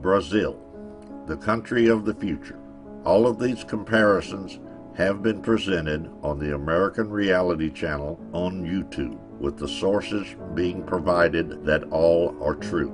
Brazil, the country of the future. All of these comparisons have been presented on the American Reality Channel on YouTube, with the sources being provided that all are true.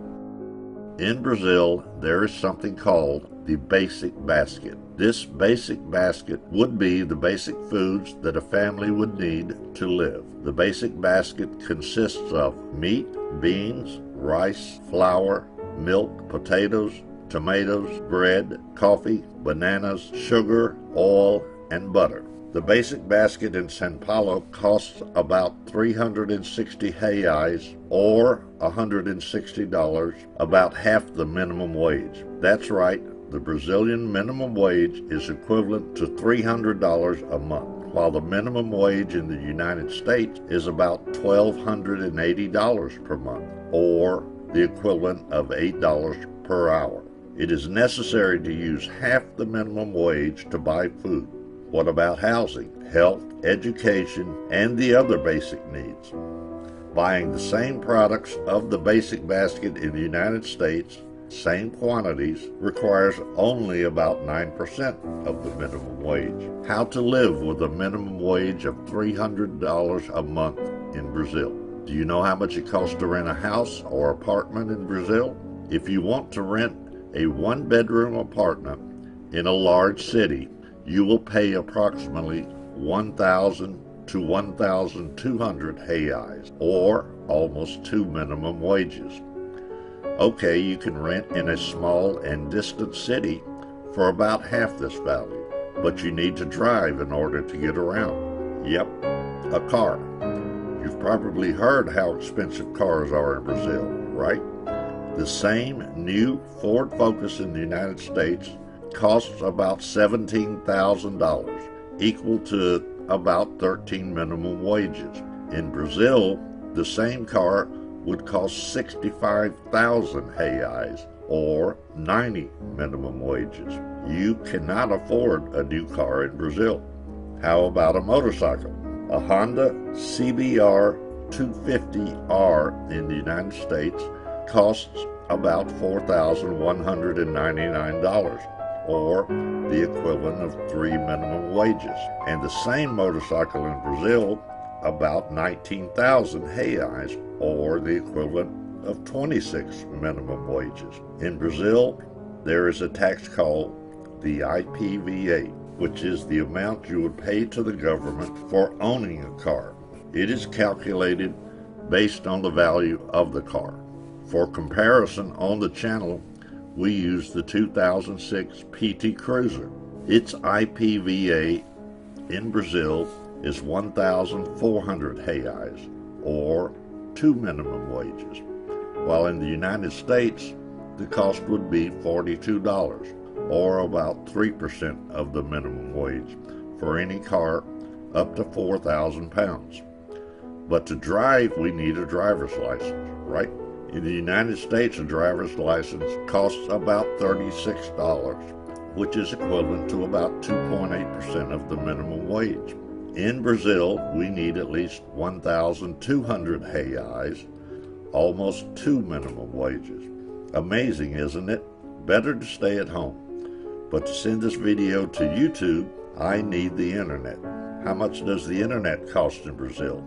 In Brazil, there is something called the basic basket. This basic basket would be the basic foods that a family would need to live. The basic basket consists of meat, beans, rice, flour, milk, potatoes, tomatoes, bread, coffee, bananas, sugar, oil, and butter. The basic basket in São Paulo costs about 360 reais, or $160, about half the minimum wage. That's right, the Brazilian minimum wage is equivalent to $300 a month, while the minimum wage in the United States is about $1,280 per month, or the equivalent of $8 per hour. It is necessary to use half the minimum wage to buy food. What about housing, health, education, and the other basic needs? Buying the same products of the basic basket in the United States, same quantities, requires only about 9% of the minimum wage. How to live with a minimum wage of $300 a month in Brazil? Do you know how much it costs to rent a house or apartment in Brazil? If you want to rent a one-bedroom apartment in a large city, you will pay approximately 1,000 to 1,200 reais, or almost 2 minimum wages. Okay, you can rent in a small and distant city for about half this value, but you need to drive in order to get around. Yep, a car. You've probably heard how expensive cars are in Brazil, right? The same new Ford Focus in the United States costs about $17,000, equal to about 13 minimum wages. In Brazil, the same car would cost 65,000 reais, or 90 minimum wages. You cannot afford a new car in Brazil. How about a motorcycle? A Honda CBR 250R in the United States costs about $4,199, or the equivalent of 3 minimum wages. And the same motorcycle in Brazil, about 19,000 reais, or the equivalent of 26 minimum wages. In Brazil, there is a tax called the IPVA, which is the amount you would pay to the government for owning a car. It is calculated based on the value of the car. For comparison, on the channel, we use the 2006 PT Cruiser. Its IPVA in Brazil is 1,400 reais, or 2 minimum wages, while in the United States, the cost would be $42, or about 3% of the minimum wage, for any car up to 4,000 pounds. But to drive, we need a driver's license, right? In the United States, a driver's license costs about $36, which is equivalent to about 2.8% of the minimum wage. In Brazil, we need at least 1,200 reais, almost 2 minimum wages. Amazing, isn't it? Better to stay at home. But to send this video to YouTube, I need the internet. How much does the internet cost in Brazil?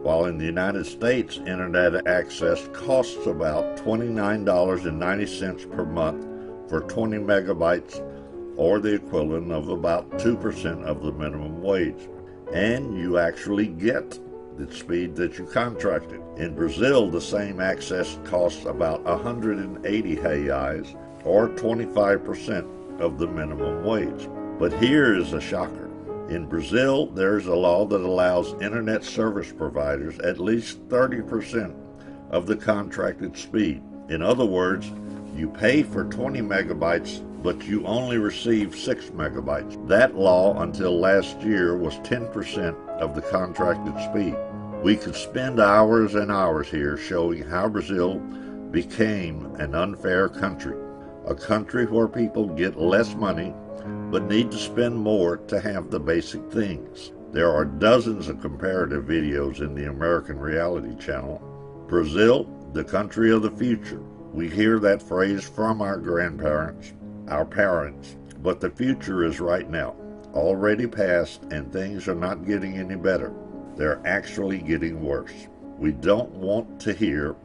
While in the United States, internet access costs about $29.90 per month for 20 megabytes, or the equivalent of about 2% of the minimum wage. And you actually get the speed that you contracted. In Brazil, the same access costs about 180 reais, or 25% of the minimum wage. But here is a shocker. In Brazil, there is a law that allows internet service providers at least 30% of the contracted speed. In other words, you pay for 20 megabytes, but you only receive 6 megabytes. That law until last year was 10% of the contracted speed. We could spend hours and hours here showing how Brazil became an unfair country, a country where people get less money but need to spend more to have the basic things. There are dozens of comparative videos in the American Reality Channel. Brazil, the country of the future. We hear that phrase from our grandparents, our parents, but the future is right now, already past, and things are not getting any better. They're actually getting worse. We don't want to hear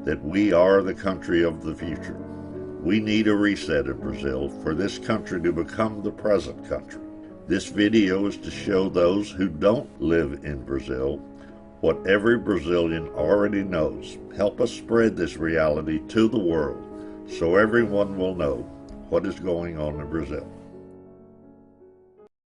that we are the country of the future. We need a reset in Brazil for this country to become the present country. This video is to show those who don't live in Brazil what every Brazilian already knows. Help us spread this reality to the world so everyone will know what is going on in Brazil.